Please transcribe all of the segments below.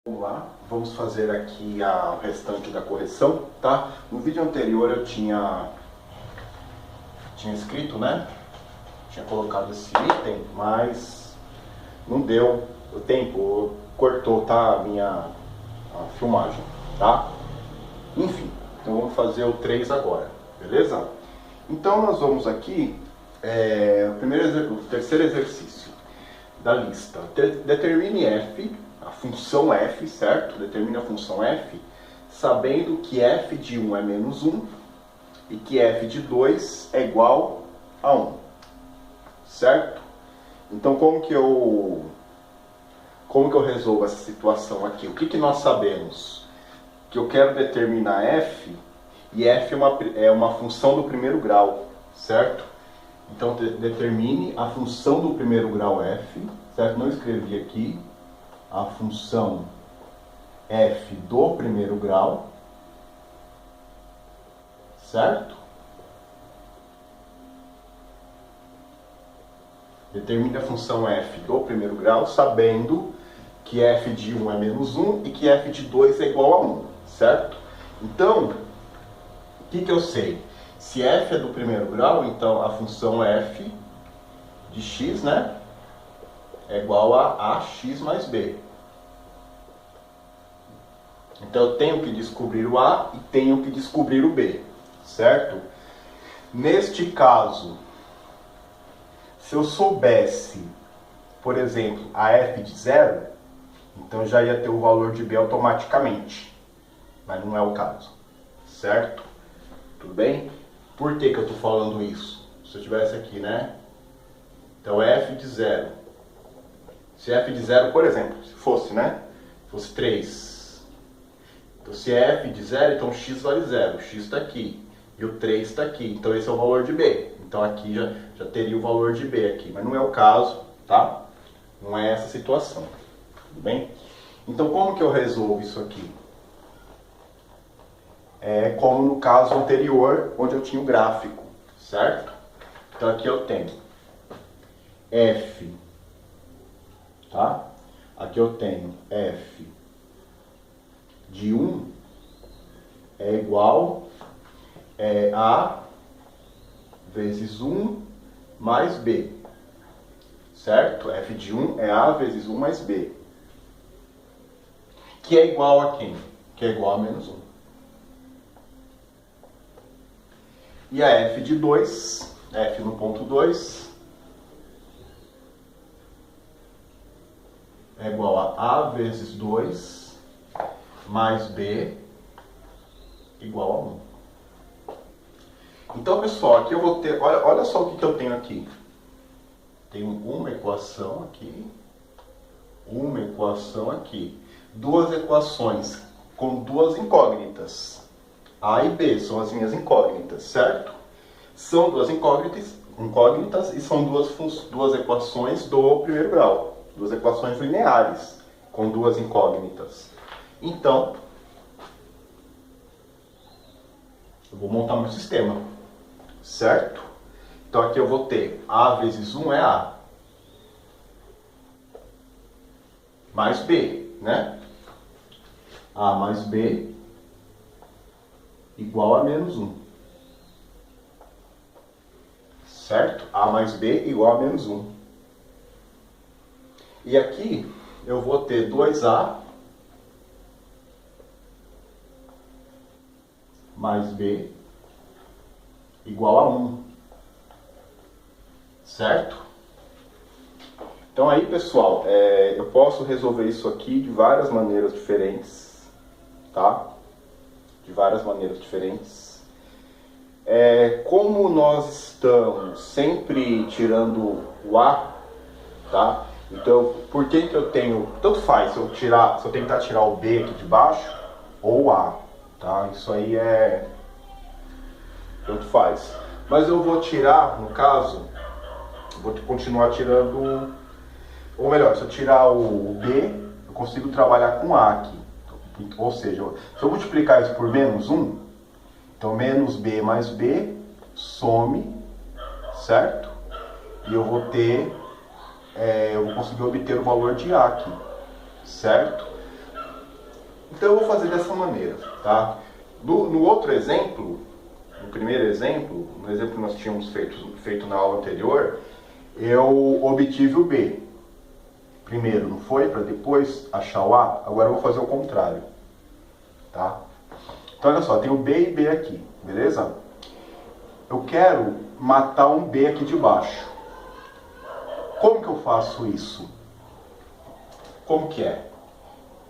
Vamos lá, vamos fazer aqui o restante da correção, tá? No vídeo anterior eu tinha escrito, né? Tinha colocado esse item, mas não deu o tempo, cortou, tá? A filmagem, tá? Enfim, então vamos fazer o 3 agora, beleza? Então nós vamos aqui, o terceiro exercício da lista. Determine f, a função f, certo? Determine a função f, sabendo que f de 1 é menos 1 e que f de 2 é igual a 1, certo? Então como que eu resolvo essa situação aqui? O que nós sabemos? Que eu quero determinar f, e f é uma função do primeiro grau, certo? Então determine a função do primeiro grau f, certo? Não escrevi aqui a função f do primeiro grau, certo? Determine a função f do primeiro grau, sabendo que f de 1 é menos 1 e que f de 2 é igual a 1, certo? Então, o que eu sei? Se f é do primeiro grau, então a função f de x, né, é igual a ax mais b. Então eu tenho que descobrir o a e tenho que descobrir o b, certo? Neste caso, se eu soubesse, por exemplo, a f de 0, então já ia ter o valor de b automaticamente, mas não é o caso, certo? Tudo bem? Por que eu estou falando isso? Se eu tivesse aqui, né? Então f de 0. Se f de 0, por exemplo, se fosse, né? Fosse 3. Então se é f de 0, então x vale 0. O x está aqui. E o 3 está aqui. Então esse é o valor de b. Então aqui já teria o valor de b aqui. Mas não é o caso, tá? Não é essa situação. Tudo bem? Então como que eu resolvo isso aqui? É como no caso anterior, onde eu tinha o gráfico, certo? Então aqui eu tenho f, tá? Aqui eu tenho f de 1 é igual a vezes 1 mais b, certo? F de 1 é a vezes 1 mais b, que é igual a quem? Que é igual a menos 1. E a f de 2, f no ponto 2, é igual a vezes 2 mais b igual a 1. Então, pessoal, aqui eu vou ter, olha só o que eu tenho aqui. Tenho uma equação aqui, uma equação aqui. Duas equações com duas incógnitas. A e B são as minhas incógnitas, certo? São duas incógnitas e são duas equações do primeiro grau. Duas equações lineares com duas incógnitas. Então, eu vou montar meu sistema, certo? Então aqui eu vou ter a vezes 1 é a, mais b, né? A mais b igual a menos 1. Certo? A mais b igual a menos 1. E aqui eu vou ter 2a mais b igual a 1. Certo? Então aí, pessoal, eu posso resolver isso aqui de várias maneiras diferentes, tá? De várias maneiras diferentes. Como nós estamos sempre tirando o a, tá? Então, por que eu tenho... Tanto faz se eu tentar tirar o b aqui de baixo ou o a, tá? Isso aí tanto faz. Mas eu vou tirar, no caso, vou continuar tirando... Ou melhor, se eu tirar o b, eu consigo trabalhar com a aqui. Ou seja, se eu multiplicar isso por menos 1, então menos b mais b, some, certo? E eu vou ter, eu vou conseguir obter o valor de a aqui, certo? Então eu vou fazer dessa maneira, tá? No outro exemplo, no primeiro exemplo, no exemplo que nós tínhamos feito na aula anterior, eu obtive o B. Primeiro, não foi? Para depois achar o A. Agora eu vou fazer o contrário, tá? Então olha só, tem o B e B aqui, beleza? Eu quero matar um B aqui de baixo. Como que eu faço isso? Como que é?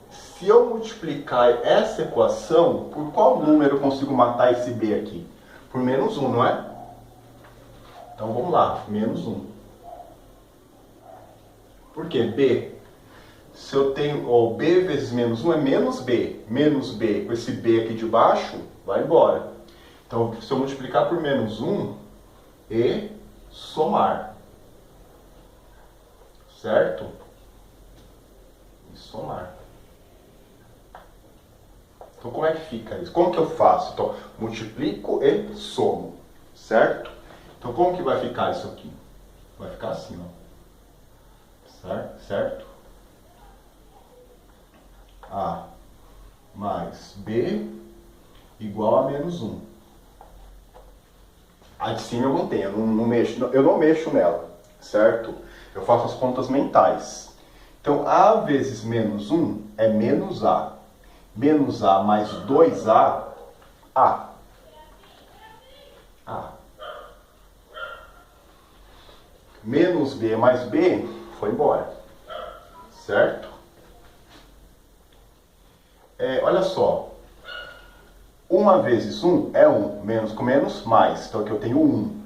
Se eu multiplicar essa equação, por qual número eu consigo matar esse B aqui? Por menos 1, não é? Então vamos lá, menos 1. Por quê? B. Se eu tenho, B vezes menos 1 é menos B. Menos B com esse B aqui de baixo, vai embora. Então, se eu multiplicar por menos 1 e somar. Certo? E somar. Então, como é que fica isso? Como que eu faço? Então, multiplico e somo. Certo? Então, como que vai ficar isso aqui? Vai ficar assim, ó. Certo? A mais B igual a menos 1. A de cima eu não tenho, eu não mexo nela, certo? Eu faço as contas mentais. Então, A vezes menos 1 é menos A. Menos A mais 2A, A. A. Menos B mais B, foi embora. Certo? Olha só. 1 vezes 1 é 1. Menos com menos, mais. Então aqui eu tenho 1.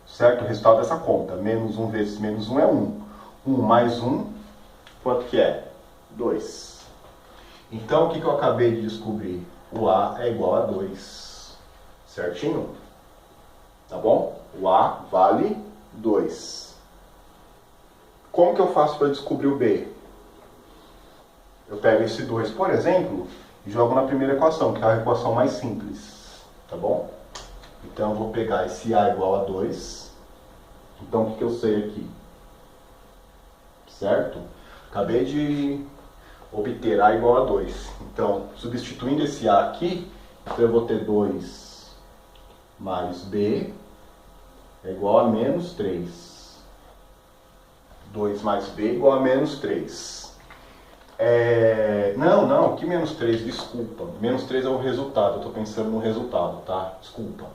Certo? O resultado dessa conta. Menos 1 vezes menos 1 é 1. 1 mais 1, quanto que é? 2. Então o que eu acabei de descobrir? O A é igual a 2. Certinho? Tá bom? O A vale 2. Como que eu faço para descobrir o B? Eu pego esse 2, por exemplo, e jogo na primeira equação, que é a equação mais simples. Tá bom? Então eu vou pegar esse A igual a 2. Então o que eu sei aqui? Certo? Acabei de obter A igual a 2. Então, substituindo esse A aqui, então eu vou ter 2 mais B é igual a menos 3. 2 mais B igual a menos 3. Não, que menos 3? Desculpa. Menos 3 é o resultado, eu estou pensando no resultado, tá? Desculpa.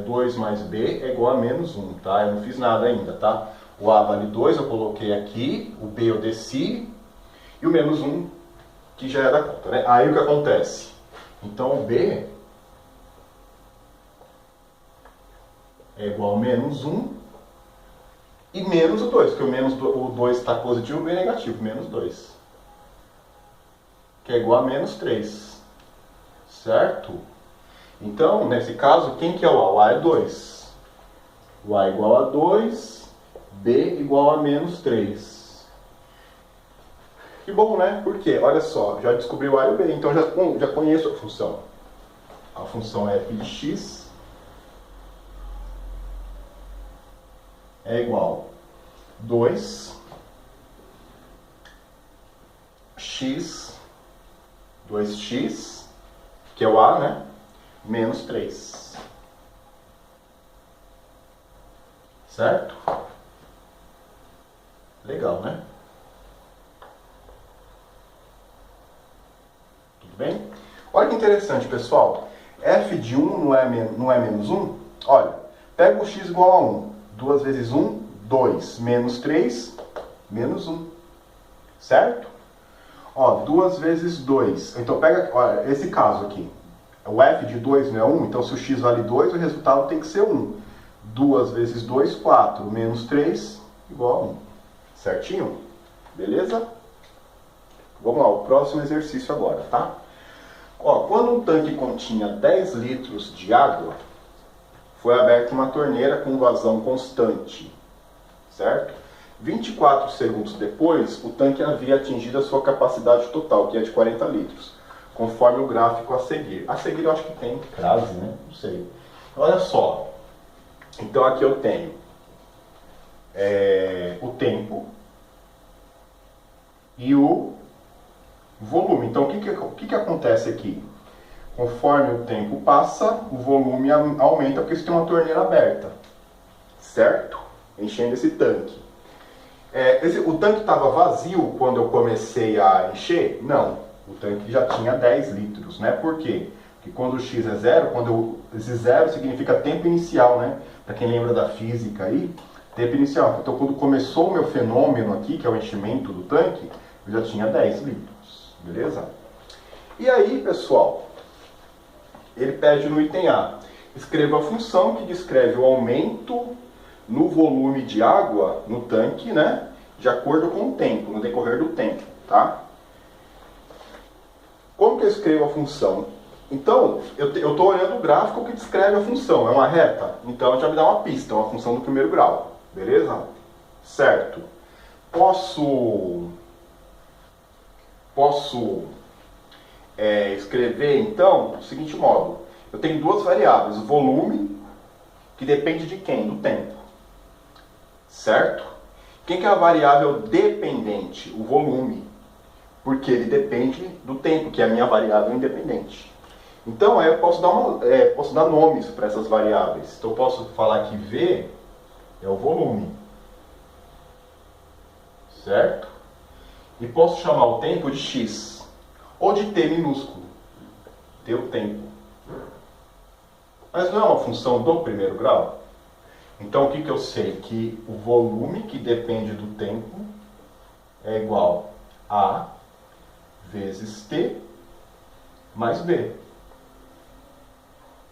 2 mais B é igual a menos 1, tá? Eu não fiz nada ainda, tá? O A vale 2, eu coloquei aqui, o B eu desci, e o menos 1, que já é da conta, né? Aí o que acontece? Então o B é igual a menos 1 e menos o 2, porque o 2 está positivo e o B é negativo, menos 2. Que é igual a menos 3. Certo? Então, nesse caso, quem que é o A? O A é 2. O A é igual a 2, B igual a menos 3. Que bom, né? Por quê? Olha só, já descobri o A e o B, então já conheço a função. A função f de x é igual a 2 x 2x, que é o A, né? Menos 3. Certo? Legal, né? Tudo bem? Olha que interessante, pessoal. F de 1 não é menos 1? Olha, pega o x igual a 1. 2 vezes 1, 2. Menos 3, menos 1. Certo? Ó, 2 vezes 2. Então pega, olha, esse caso aqui. O f de 2 não é 1, então se o x vale 2, o resultado tem que ser 1. 2 vezes 2, 4. Menos 3, igual a 1. Certinho? Beleza? Vamos lá, o próximo exercício agora, tá? Ó, quando um tanque continha 10 litros de água, foi aberta uma torneira com vazão constante. Certo? 24 segundos depois, o tanque havia atingido a sua capacidade total, que é de 40 litros, conforme o gráfico a seguir. A seguir eu acho que tem crase, né? Não sei. Olha só. Então aqui eu tenho o tempo e o volume. Então, o que acontece aqui? Conforme o tempo passa, o volume aumenta porque você tem uma torneira aberta, certo? Enchendo esse tanque. O tanque estava vazio quando eu comecei a encher? Não. O tanque já tinha 10 litros, né? Por quê? Porque quando o x é zero, esse zero significa tempo inicial, né? Para quem lembra da física aí, tempo inicial. Então, quando começou o meu fenômeno aqui, que é o enchimento do tanque, eu já tinha 10 litros, beleza? E aí, pessoal, ele pede no item A, escreva a função que descreve o aumento no volume de água no tanque, né? De acordo com o tempo, no decorrer do tempo, tá? Como que eu escrevo a função? Então, eu estou olhando o gráfico que descreve a função, é uma reta, então já me dá uma pista, uma função do primeiro grau, beleza? Certo. Posso escrever, então, do seguinte modo. Eu tenho duas variáveis, o volume, que depende de quem? Do tempo. Certo? Quem que é a variável dependente? O volume. Porque ele depende do tempo, que é a minha variável independente. Então, eu posso dar nomes para essas variáveis. Então, eu posso falar que V é o volume. Certo? E posso chamar o tempo de X. Ou de T minúsculo. T o tempo. Mas não é uma função do primeiro grau? Então, o que eu sei? Que o volume, que depende do tempo, é igual a vezes T mais B.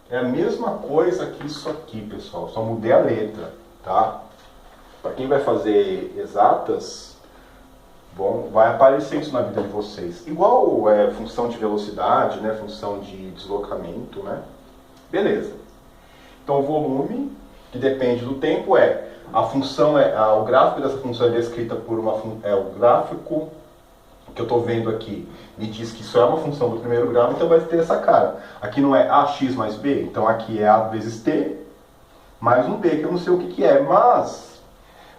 É a mesma coisa que isso aqui, pessoal. Só mudei a letra, tá? Para quem vai fazer exatas, bom, vai aparecer isso na vida de vocês. Igual função de velocidade, né? Função de deslocamento, né? Beleza. Então, o volume, que depende do tempo, a função o gráfico dessa função é descrita por o gráfico que eu estou vendo aqui me diz que isso é uma função do primeiro grau, então vai ter essa cara. Aqui não é ax mais b, então aqui é a vezes t mais um b, que eu não sei o que é, mas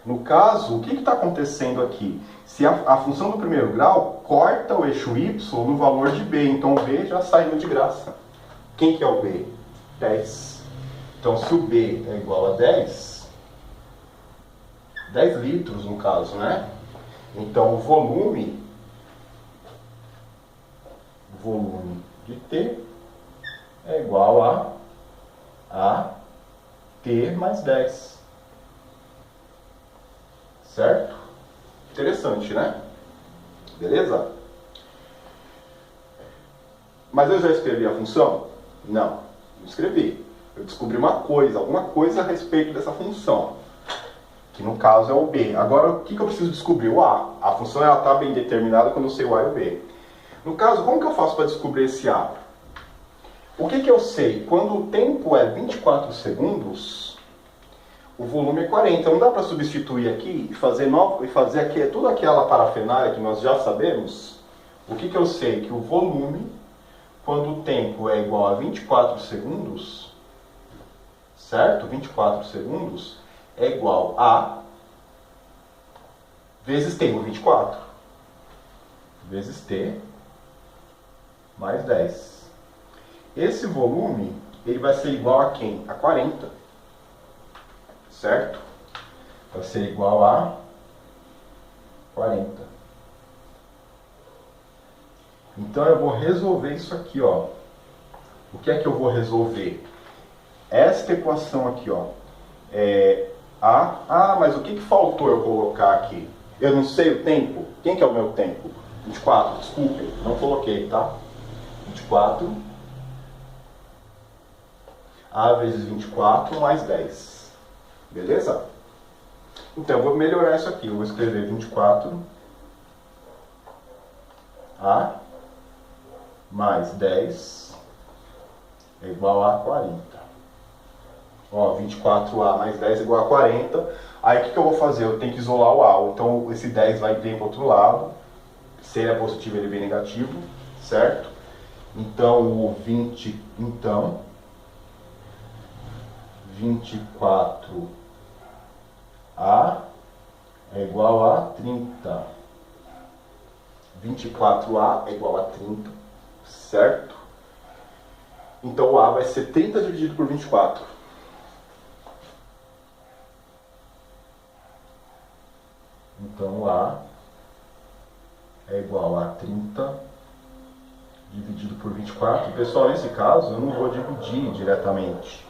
no caso, o que está acontecendo aqui? Se a função do primeiro grau corta o eixo y no valor de b, então o b já saiu de graça. Quem que é o b? 10. Então, se o B é igual a 10 litros no caso, né? Então, o volume de T é igual a T mais 10. Certo? Interessante, né? Beleza? Mas eu já escrevi a função? Não, não escrevi. Eu descobri alguma coisa a respeito dessa função, que no caso é o B. Agora, o que eu preciso descobrir? O A. A função está bem determinada quando eu sei o A e o B. No caso, como que eu faço para descobrir esse A? O que eu sei? Quando o tempo é 24 segundos, o volume é 40. Não dá para substituir aqui e fazer aqui, toda aquela parafernália que nós já sabemos? O que eu sei? Que o volume, quando o tempo é igual a 24 segundos, certo? 24 segundos é igual a vezes tempo 24 vezes t mais 10. Esse volume, ele vai ser igual a quem? A 40. Certo? Vai ser igual a 40. Então eu vou resolver isso aqui, ó. O que é que eu vou resolver? Esta equação aqui, ó. Mas o que faltou eu colocar aqui? Eu não sei o tempo. Quem que é o meu tempo? 24, desculpe, não coloquei, tá? 24, A vezes 24 mais 10. Beleza? Então, eu vou melhorar isso aqui. Eu vou escrever 24, A mais 10 é igual a 40. Ó, 24A mais 10 é igual a 40. Aí o que eu vou fazer? Eu tenho que isolar o A. Então esse 10 vai vir para o outro lado. Se ele é positivo, ele vem negativo, certo? Então o 24A é igual a 30. 24A é igual a 30, certo? Então o A vai ser 30 dividido por 24. Então o A é igual a 30 dividido por 24. Pessoal, nesse caso eu não vou dividir diretamente.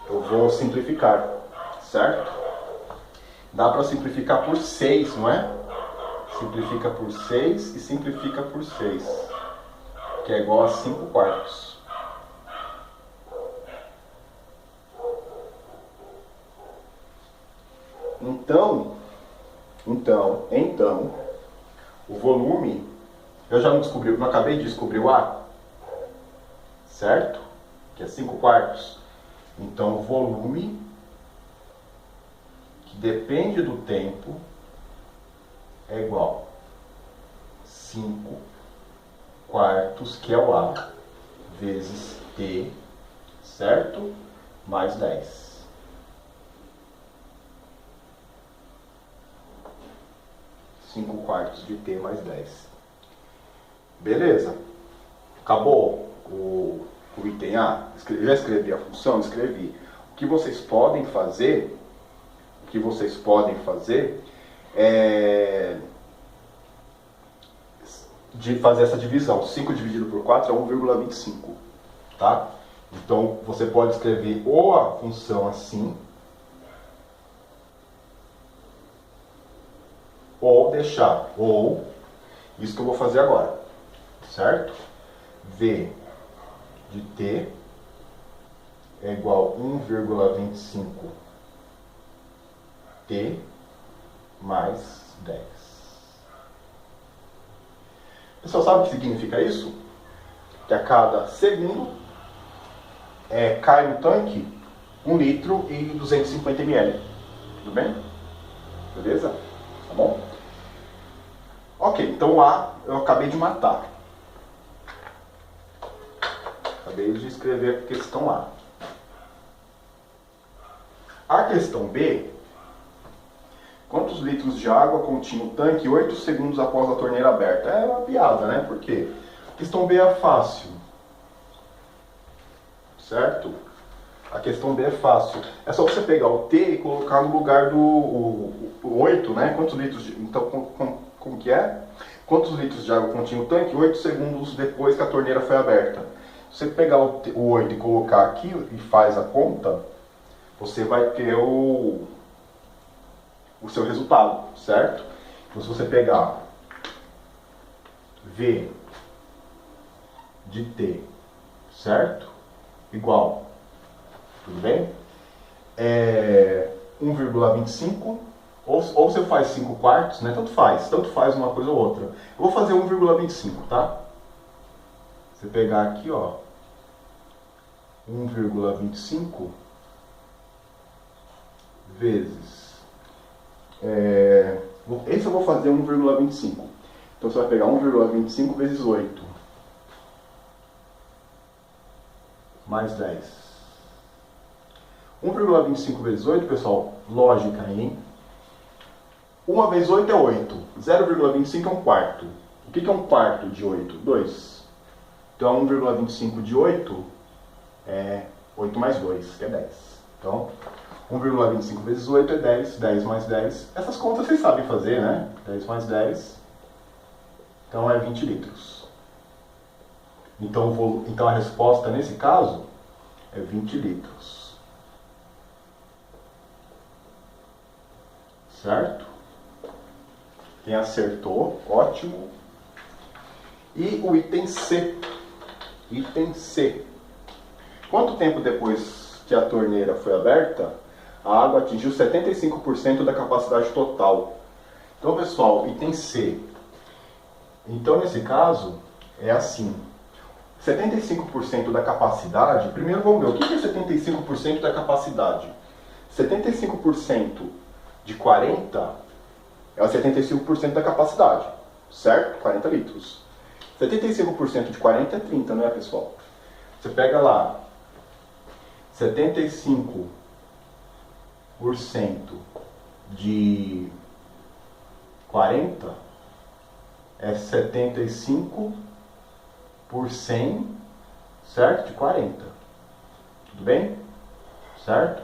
Eu vou simplificar, certo? Dá para simplificar por 6, não é? Simplifica por 6 e simplifica por 6, que é igual a 5 quartos. Então, o volume, eu já não descobri, não acabei de descobrir o A, certo? Que é 5 quartos. Então, o volume, que depende do tempo, é igual a 5 quartos, que é o A, vezes T, certo? Mais 10. Cinco quartos de T mais 10. Beleza. Acabou o item A? Já escrevi a função? Escrevi. O que vocês podem fazer é de fazer essa divisão. 5 dividido por 4 é 1,25, tá? Então você pode escrever ou a função assim, ou deixar, ou isso que eu vou fazer agora, certo? V de t é igual a 1,25 t mais 10. Pessoal, sabe o que significa isso? Que a cada segundo cai no tanque 1 litro e 250 ml. Tudo bem? Beleza? Tá bom? Ok, então o A eu acabei de matar. Acabei de escrever a questão A. A questão B: quantos litros de água continha o tanque 8 segundos após a torneira aberta? É uma piada, né? Por quê? A questão B é fácil. Certo? A questão B é fácil. É só você pegar o T e colocar no lugar do 8, né? Quantos litros de... Então, como que é? Quantos litros de água continha o tanque 8 segundos depois que a torneira foi aberta? Se você pegar o 8 e colocar aqui e faz a conta, você vai ter o seu resultado, certo? Então, se você pegar V de T, certo? Igual, tudo bem? 1,25, ou você faz 5 quartos, né? Tanto faz uma coisa ou outra. Eu vou fazer 1,25, tá? Você pegar aqui, ó, 1,25 vezes... esse eu vou fazer 1,25. Então você vai pegar 1,25 vezes 8. Mais 10. 1,25 vezes 8, pessoal, lógica aí, hein? 1 vezes 8 é 8. 0,25 é um quarto. O que é um quarto de 8? 2. Então 1,25 de 8 é 8 mais 2, que é 10. Então 1,25 vezes 8 é 10. 10 mais 10. Essas contas vocês sabem fazer, né? 10 mais 10. Então é 20 litros. Então a resposta nesse caso é 20 litros. Certo? Quem acertou, ótimo. E o item C. Item C. Quanto tempo depois que a torneira foi aberta, a água atingiu 75% da capacidade total? Então, pessoal, item C. Então, nesse caso, é assim. 75% da capacidade, primeiro vamos ver, o que é 75% da capacidade? 75% de 40 é o 75% da capacidade, certo? 40 litros. 75% de 40 é 30, não é, pessoal? Você pega lá, 75% de 40 é 75 por 100, certo? De 40. Tudo bem? Certo?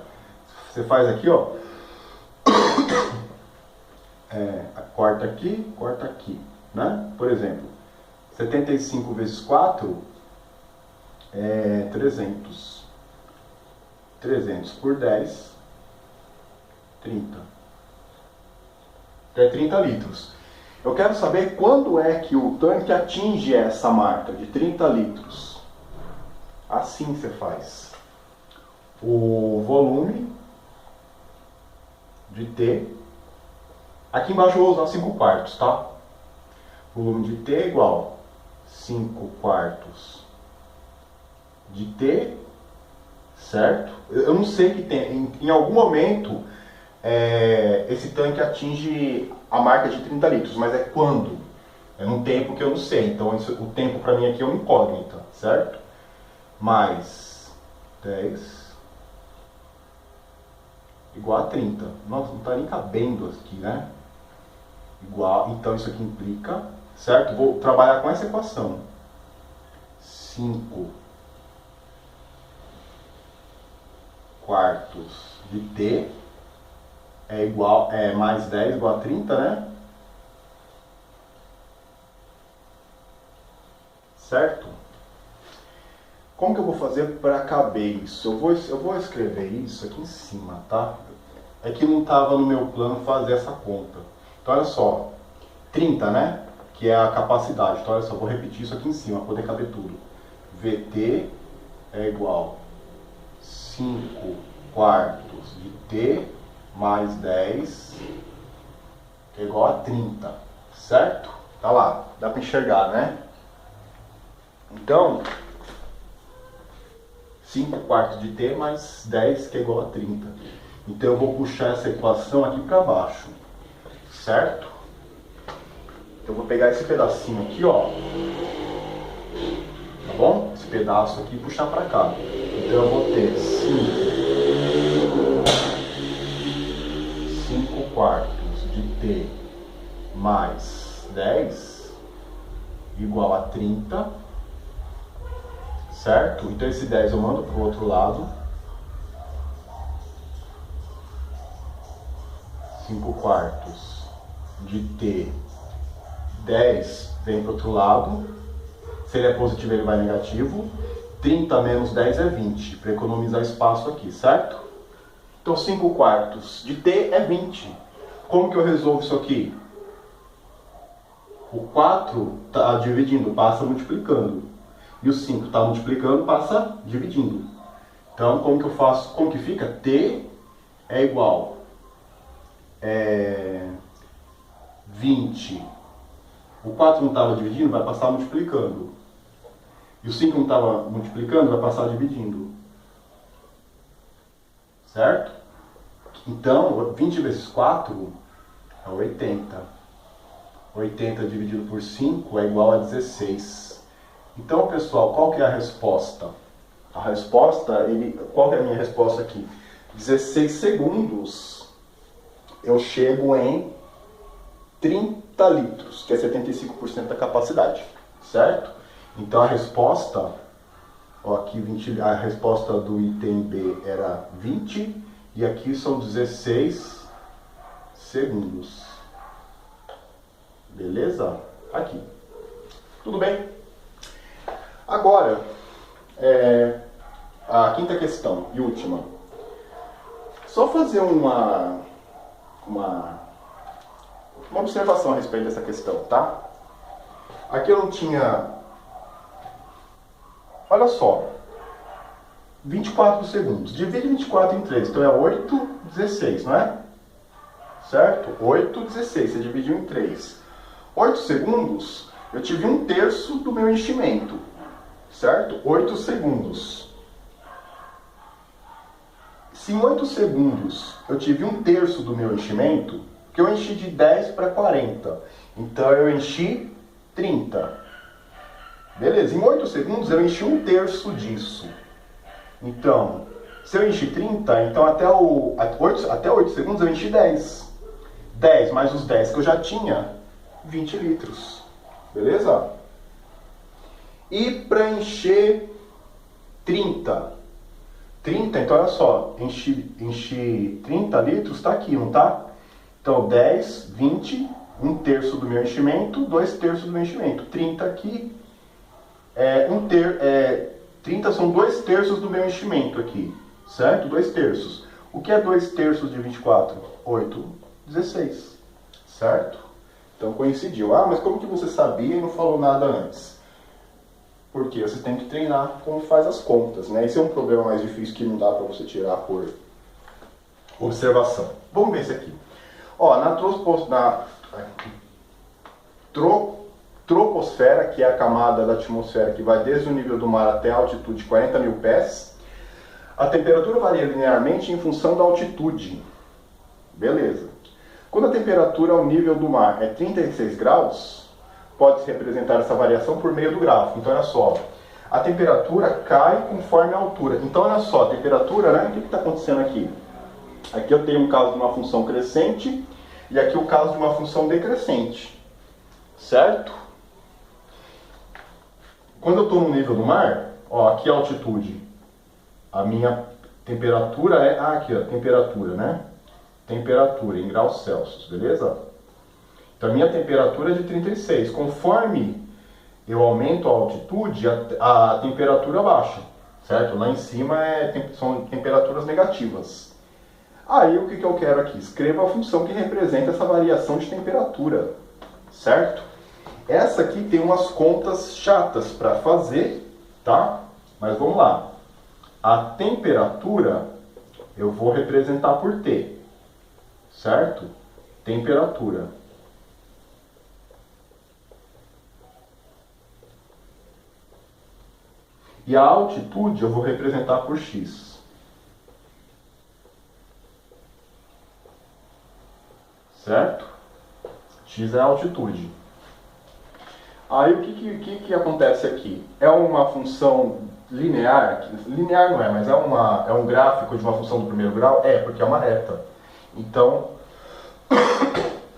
Você faz aqui, ó. Corta aqui, né? Por exemplo, 75 vezes 4 é 300. 300 por 10, 30. É 30 litros. Eu quero saber quando é que o tanque atinge essa marca de 30 litros. Assim você faz. O volume de T. Aqui embaixo eu vou usar 5 quartos, tá? O volume de T é igual a 5 quartos de T, certo? Eu não sei que tem, em algum momento esse tanque atinge a marca de 30 litros, mas é quando? É num tempo que eu não sei, então o tempo para mim aqui é uma incógnita, certo? Mais 10 igual a 30. Nossa, não está nem cabendo aqui, né? Igual, então isso aqui implica, certo? Vou trabalhar com essa equação. 5 quartos de T é mais 10 igual a 30, né? Certo? Como que eu vou fazer para caber isso? Eu vou escrever isso aqui em cima, tá? É que não estava no meu plano fazer essa conta. Então olha só, 30, né? Que é a capacidade. Então olha só, eu vou repetir isso aqui em cima para poder caber tudo. VT é igual a 5 quartos de T mais 10, que é igual a 30, certo? Tá lá, dá para enxergar, né? Então, 5 quartos de T mais 10, que é igual a 30. Então eu vou puxar essa equação aqui para baixo, certo? Eu vou pegar esse pedacinho aqui, ó, tá bom? Esse pedaço aqui e puxar para cá. Então eu vou ter 5 quartos de T mais 10 igual a 30, certo? Então esse 10 eu mando para o outro lado. 5 quartos de T, 10 vem para o outro lado. Se ele é positivo, ele vai negativo. 30 menos 10 é 20, para economizar espaço aqui, certo? Então 5 quartos de T é 20. Como que eu resolvo isso aqui? O 4 está dividindo, passa multiplicando. E o 5 está multiplicando, passa dividindo. Então, como que eu faço? Como que fica? T é igual 20. O 4 não estava dividindo, vai passar multiplicando. E o 5 não estava multiplicando, vai passar dividindo. Certo? Então, 20 vezes 4 é 80. 80 dividido por 5 é igual a 16. Então, pessoal, qual que é a resposta? A resposta, qual que é a minha resposta aqui? 16 segundos eu chego em 30 litros, que é 75% da capacidade, certo? Então a resposta, ó, aqui 20, a resposta do item B era 20 e aqui são 16 segundos. Beleza? Aqui. Tudo bem? Agora, a quinta questão e última. Só fazer uma observação a respeito dessa questão, tá? Aqui eu não tinha... Olha só. 24 segundos. Divide 24 em 3. Então é 8, 16, não é? Certo? 8, 16. Você dividiu em 3. 8 segundos, eu tive 1/3 do meu enchimento. Certo? 8 segundos. Se em 8 segundos eu tive 1/3 do meu enchimento, que eu enchi de 10 para 40. Então eu enchi 30. Beleza, em 8 segundos eu enchi 1/3 disso. Então, se eu enchi 30, então até 8 segundos eu enchi 10. 10 mais os 10 que eu já tinha, 20 litros. Beleza? E para encher 30. 30, então olha só, enchi 30 litros, tá aqui, não tá? Então 10, 20, 1/3 do meu enchimento, 2/3 do meu enchimento. 30 aqui, 30 são 2/3 do meu enchimento aqui, certo? 2/3. O que é 2/3 de 24? 8, 16, certo? Então coincidiu. Ah, mas como que você sabia e não falou nada antes? Porque você tem que treinar como faz as contas, né? Esse é um problema mais difícil que não dá para você tirar por observação. Vamos ver esse aqui. Ó, na troposfera, que é a camada da atmosfera que vai desde o nível do mar até a altitude de 40 mil pés, a temperatura varia linearmente em função da altitude. Beleza. Quando a temperatura ao nível do mar é 36 graus, pode-se representar essa variação por meio do gráfico. Então, olha só, a temperatura cai conforme a altura. Então, olha só, a temperatura, né? O que está acontecendo aqui? Aqui eu tenho um caso de uma função crescente e aqui o caso de uma função decrescente, certo? Quando eu estou no nível do mar, ó, aqui a altitude, a minha temperatura é, aqui ó, temperatura, né? Temperatura em graus Celsius, beleza? Então a minha temperatura é de 36. Conforme eu aumento a altitude, a temperatura baixa, certo? Lá em cima são temperaturas negativas. Aí o que eu quero aqui? Escreva a função que representa essa variação de temperatura, certo? Essa aqui tem umas contas chatas para fazer, tá? Mas vamos lá. A temperatura eu vou representar por T, certo? Temperatura. E a altitude eu vou representar por X. Certo? X é a altitude. Aí o que acontece aqui? É uma função linear? Linear não é, mas é um gráfico de uma função do primeiro grau? É, porque é uma reta. Então,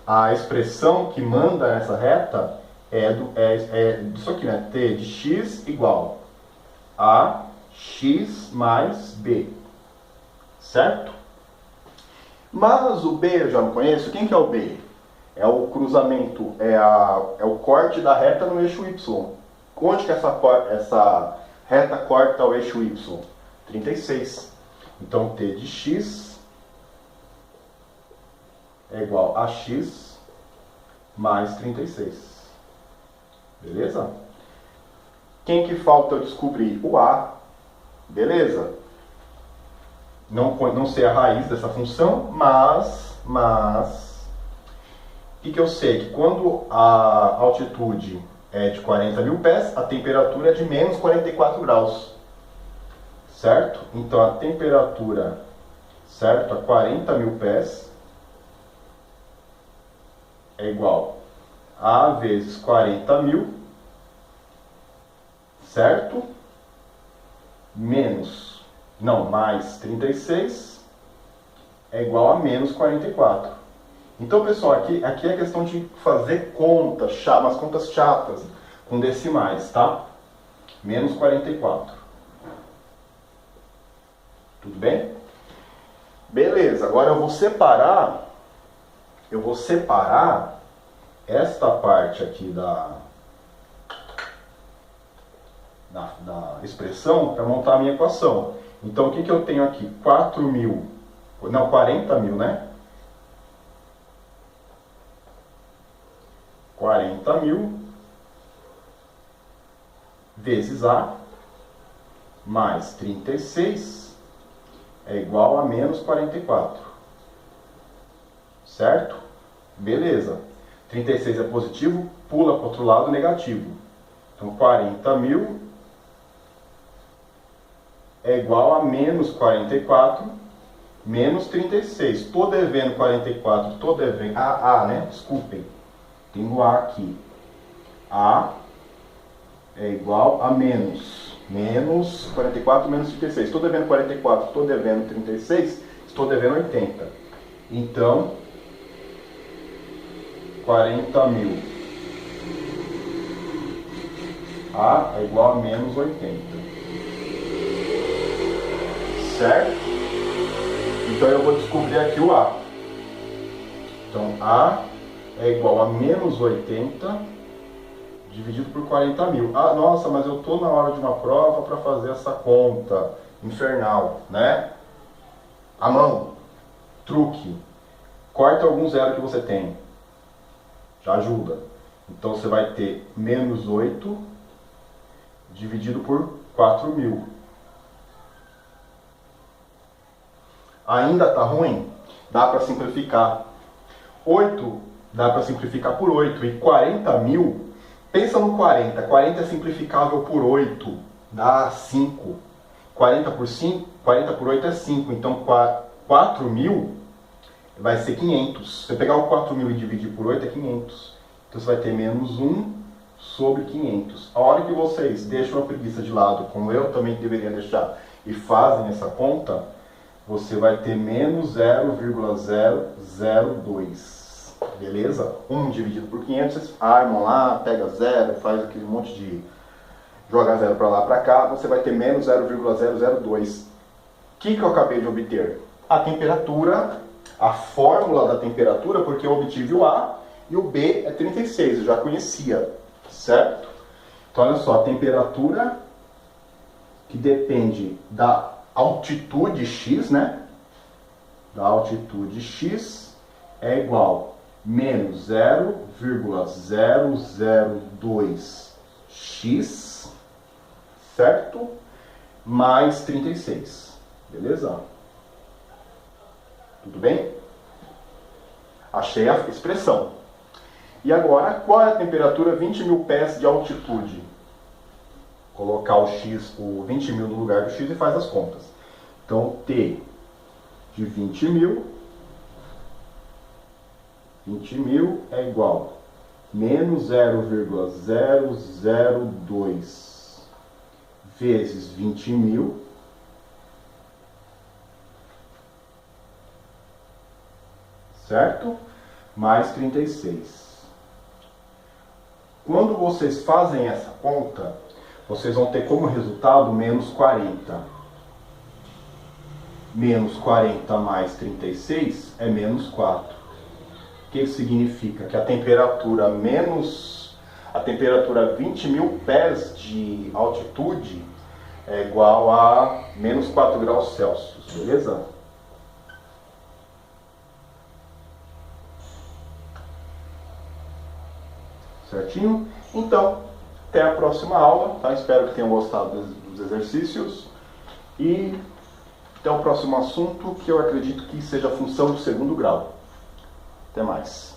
a expressão que manda essa reta é disso aqui, né? T de x igual a x mais b. Certo? Mas o b eu já não conheço. Quem que é o b? É o cruzamento, é o corte da reta no eixo y. Onde que essa reta corta o eixo y? 36. Então, t de x é igual a x mais 36. Beleza? Quem que falta eu descobrir? O a. Beleza? Não sei a raiz dessa função, mas o que eu sei? Que quando a altitude é de 40 mil pés, a temperatura é de menos 44 graus. Certo? Então a temperatura, certo, a 40 mil pés é igual a vezes 40 mil, certo? Mais 36 é igual a menos 44. Então, pessoal, aqui é questão de fazer contas, umas contas chatas, com decimais, tá? Menos 44. Tudo bem? Beleza, agora eu vou separar esta parte aqui da expressão para montar a minha equação. Então, o que eu tenho aqui? 40 mil, né? 40 mil vezes A mais 36 é igual a menos 44. Certo? Beleza. 36 é positivo, pula para o outro lado negativo. Então, 40 mil é igual a menos 44 menos 36. Estou devendo 44, estou devendo... né? Desculpem. Tem o A aqui. A é igual a menos 44 menos 36. Estou devendo 44, estou devendo 36, estou devendo 80. Então, 40 mil A é igual a menos 80. Certo? Então eu vou descobrir aqui o A. Então A é igual a menos 80 dividido por 40 mil. Ah, nossa, mas eu estou na hora de uma prova para fazer essa conta infernal, né? A mão, truque, corta algum zero que você tem. Já ajuda. Então você vai ter menos 8 dividido por 4 mil. Ainda está ruim? Dá para simplificar. 8 dá para simplificar por 8. E 40 mil, pensa no 40. 40 é simplificável por 8. Dá 5. 40 por 5, 40 por 8 é 5. Então 4 mil vai ser 500. Se você pegar o 4 mil e dividir por 8 é 500. Então você vai ter menos 1 sobre 500. A hora que vocês deixam a preguiça de lado, como eu também deveria deixar, e fazem essa conta, você vai ter menos 0,002. Beleza? 1 dividido por 500, vocês armam lá, pega 0, faz aquele monte de... joga 0 para lá, para cá, você vai ter menos 0,002. O que eu acabei de obter? A temperatura, a fórmula da temperatura, porque eu obtive o A e o B é 36, eu já conhecia, certo? Então olha só, a temperatura que depende da altitude x, né? Da altitude x é igual a menos 0,002x, certo? Mais 36, beleza? Tudo bem? Achei a expressão. E agora, qual é a temperatura 20 mil pés de altitude? Colocar o x, o 20 mil no lugar do x e faz as contas. Então, T de 20 mil é igual a menos 0,002 vezes 20 mil certo? Mais 36. Quando vocês fazem essa conta, vocês vão ter como resultado menos 40. Menos 40 mais 36 é menos 4. O que significa? Que a temperatura 20 mil pés de altitude é igual a menos 4 graus Celsius, beleza? Certinho? Então, até a próxima aula, tá? Espero que tenham gostado dos exercícios e até o próximo assunto, que eu acredito que seja a função do segundo grau. Até mais.